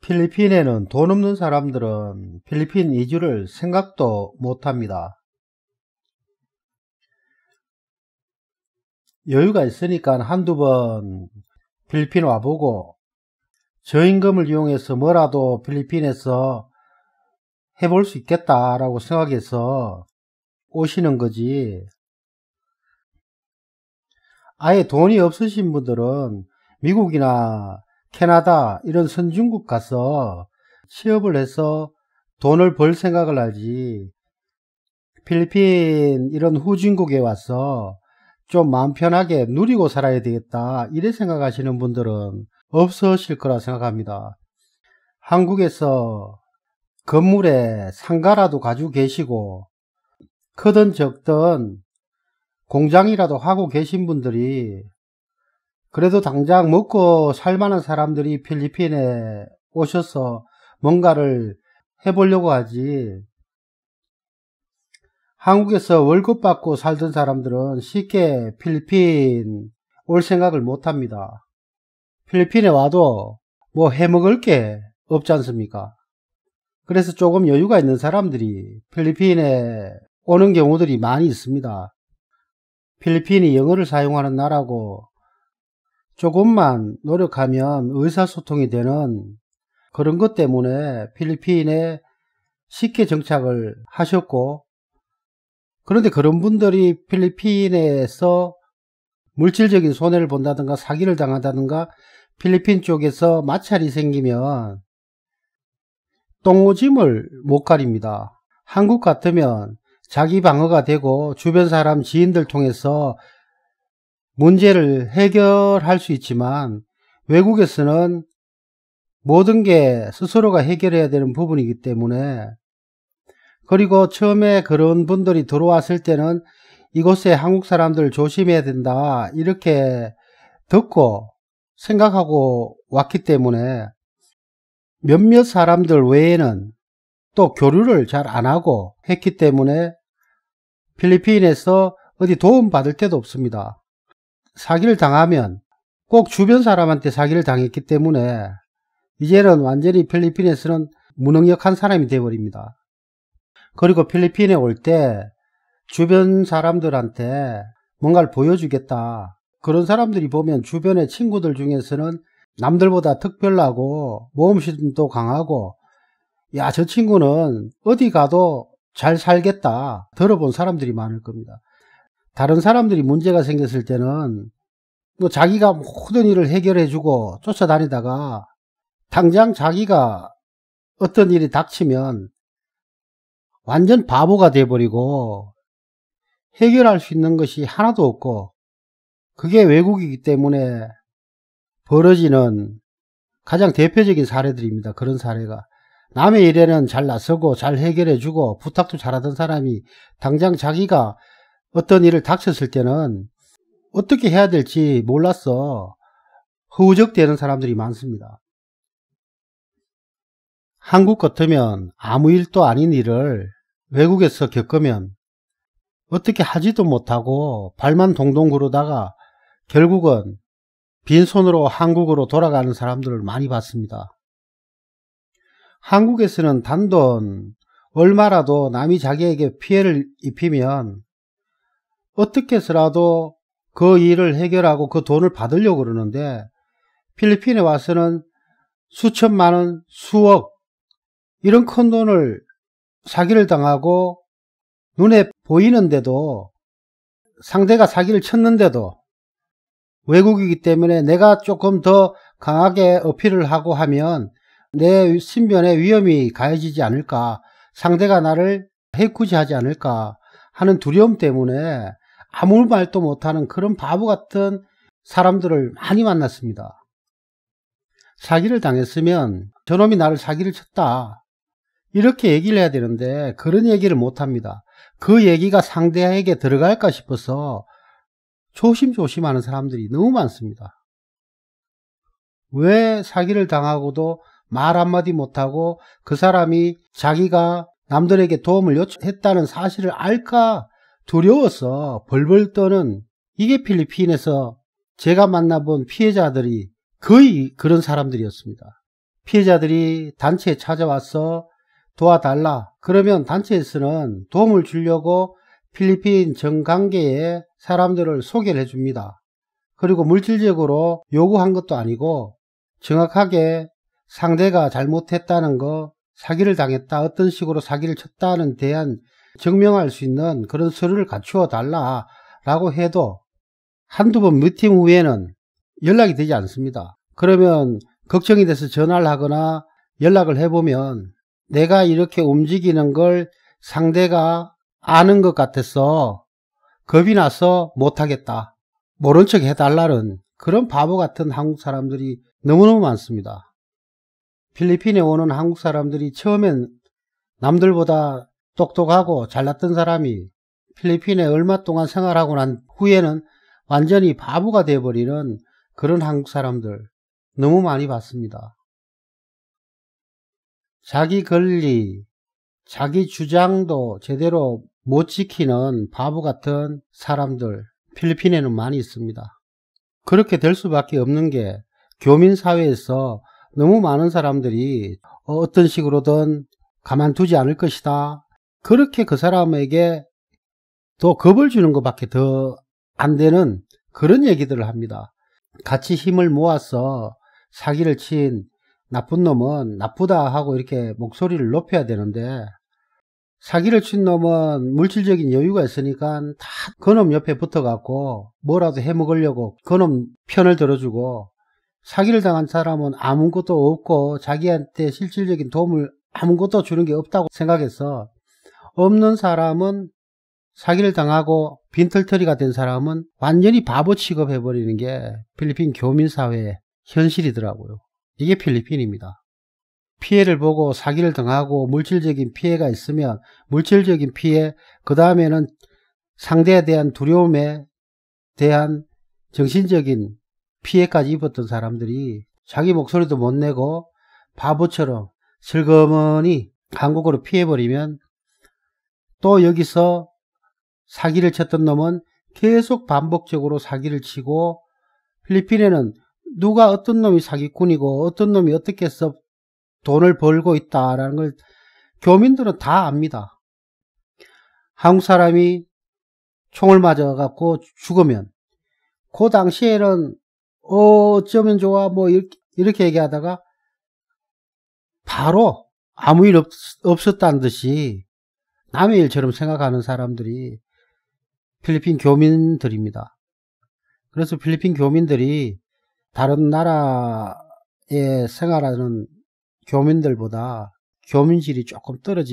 필리핀에는 돈 없는 사람들은 필리핀 이주를 생각도 못합니다. 여유가 있으니까 한두 번 필리핀 와보고 저임금을 이용해서 뭐라도 필리핀에서 해볼 수 있겠다라고 생각해서 오시는 거지. 아예 돈이 없으신 분들은 미국이나 캐나다 이런 선진국 가서 취업을 해서 돈을 벌 생각을 하지, 필리핀 이런 후진국에 와서 좀 마음 편하게 누리고 살아야 되겠다 이래 생각하시는 분들은 없으실 거라 생각합니다. 한국에서 건물에 상가라도 가지고 계시고 크든 적든 공장이라도 하고 계신 분들이, 그래도 당장 먹고 살만한 사람들이 필리핀에 오셔서 뭔가를 해보려고 하지, 한국에서 월급 받고 살던 사람들은 쉽게 필리핀 올 생각을 못합니다. 필리핀에 와도 뭐 해먹을 게 없지 않습니까? 그래서 조금 여유가 있는 사람들이 필리핀에 오는 경우들이 많이 있습니다. 필리핀이 영어를 사용하는 나라고 조금만 노력하면 의사소통이 되는 그런 것 때문에 필리핀에 쉽게 정착을 하셨고, 그런데 그런 분들이 필리핀에서 물질적인 손해를 본다든가 사기를 당한다든가 필리핀 쪽에서 마찰이 생기면 똥오줌을 못 가립니다. 한국 같으면 자기 방어가 되고 주변 사람 지인들 통해서 문제를 해결할 수 있지만, 외국에서는 모든 게 스스로가 해결해야 되는 부분이기 때문에, 그리고 처음에 그런 분들이 들어왔을 때는 이곳에 한국 사람들 조심해야 된다 이렇게 듣고 생각하고 왔기 때문에 몇몇 사람들 외에는 또 교류를 잘 안 하고 했기 때문에 필리핀에서 어디 도움 받을 데도 없습니다. 사기를 당하면 꼭 주변 사람한테 사기를 당했기 때문에 이제는 완전히 필리핀에서는 무능력한 사람이 되어버립니다. 그리고 필리핀에 올 때 주변 사람들한테 뭔가를 보여주겠다, 그런 사람들이 보면 주변의 친구들 중에서는 남들보다 특별하고 모험심도 강하고, 야, 저 친구는 어디 가도 잘 살겠다 들어본 사람들이 많을 겁니다. 다른 사람들이 문제가 생겼을 때는 뭐 자기가 모든 일을 해결해주고 쫓아다니다가 당장 자기가 어떤 일이 닥치면 완전 바보가 돼버리고 해결할 수 있는 것이 하나도 없고, 그게 외국이기 때문에 벌어지는 가장 대표적인 사례들입니다. 그런 사례가. 남의 일에는 잘 나서고 잘 해결해주고 부탁도 잘하던 사람이 당장 자기가 어떤 일을 닥쳤을 때는 어떻게 해야 될지 몰라서 허우적대는 사람들이 많습니다. 한국 같으면 아무 일도 아닌 일을 외국에서 겪으면 어떻게 하지도 못하고 발만 동동 구르다가 결국은 빈손으로 한국으로 돌아가는 사람들을 많이 봤습니다. 한국에서는 단돈 얼마라도 남이 자기에게 피해를 입히면 어떻게 해서라도 그 일을 해결하고 그 돈을 받으려고 그러는데, 필리핀에 와서는 수천만 원, 수억 이런 큰 돈을 사기를 당하고 눈에 보이는데도, 상대가 사기를 쳤는데도 외국이기 때문에 내가 조금 더 강하게 어필을 하고 하면 내 신변에 위험이 가해지지 않을까, 상대가 나를 해코지하지 않을까 하는 두려움 때문에 아무 말도 못하는 그런 바보 같은 사람들을 많이 만났습니다. 사기를 당했으면 저놈이 나를 사기를 쳤다 이렇게 얘기를 해야 되는데 그런 얘기를 못합니다. 그 얘기가 상대에게 들어갈까 싶어서 조심조심하는 사람들이 너무 많습니다. 왜 사기를 당하고도 말 한마디 못하고 그 사람이 자기가 남들에게 도움을 요청했다는 사실을 알까 두려워서 벌벌 떠는, 이게 필리핀에서 제가 만나본 피해자들이 거의 그런 사람들이었습니다. 피해자들이 단체에 찾아와서 도와달라. 그러면 단체에서는 도움을 주려고 필리핀 정관계의 사람들을 소개를 해줍니다. 그리고 물질적으로 요구한 것도 아니고 정확하게 상대가 잘못했다는 거, 사기를 당했다, 어떤 식으로 사기를 쳤다는 대한 증명할 수 있는 그런 서류를 갖추어 달라라고 해도 한두 번 미팅 후에는 연락이 되지 않습니다. 그러면 걱정이 돼서 전화를 하거나 연락을 해보면 내가 이렇게 움직이는 걸 상대가 아는 것 같아서 겁이 나서 못하겠다, 모른 척 해달라는 그런 바보 같은 한국 사람들이 너무너무 많습니다. 필리핀에 오는 한국 사람들이 처음엔 남들보다 똑똑하고 잘났던 사람이 필리핀에 얼마 동안 생활하고 난 후에는 완전히 바보가 되어버리는 그런 한국 사람들 너무 많이 봤습니다. 자기 권리, 자기 주장도 제대로 못 지키는 바보 같은 사람들 필리핀에는 많이 있습니다. 그렇게 될 수밖에 없는 게 교민사회에서 너무 많은 사람들이 어떤 식으로든 가만두지 않을 것이다. 그렇게 그 사람에게 더 겁을 주는 것밖에 더 안 되는 그런 얘기들을 합니다. 같이 힘을 모아서 사기를 친 나쁜 놈은 나쁘다 하고 이렇게 목소리를 높여야 되는데, 사기를 친 놈은 물질적인 여유가 있으니까 다 그놈 옆에 붙어갖고 뭐라도 해먹으려고 그놈 편을 들어주고, 사기를 당한 사람은 아무것도 없고 자기한테 실질적인 도움을 아무것도 주는 게 없다고 생각해서, 없는 사람은 사기를 당하고 빈털터리가 된 사람은 완전히 바보 취급해버리는 게 필리핀 교민사회의 현실이더라고요. 이게 필리핀입니다. 피해를 보고 사기를 당하고 물질적인 피해가 있으면 물질적인 피해, 그 다음에는 상대에 대한 두려움에 대한 정신적인 피해까지 입었던 사람들이 자기 목소리도 못 내고 바보처럼 슬그머니 한국으로 피해버리면, 또 여기서 사기를 쳤던 놈은 계속 반복적으로 사기를 치고, 필리핀에는 누가 어떤 놈이 사기꾼이고 어떤 놈이 어떻게 해서 돈을 벌고 있다라는 걸 교민들은 다 압니다. 한국 사람이 총을 맞아갖고 죽으면 그 당시에는 어쩌면 좋아 뭐 이렇게 얘기하다가 바로 아무 일 없었다는 듯이 남의 일처럼 생각하는 사람들이 필리핀 교민들입니다. 그래서 필리핀 교민들이 다른 나라에 생활하는 교민들보다 교민질이 조금 떨어지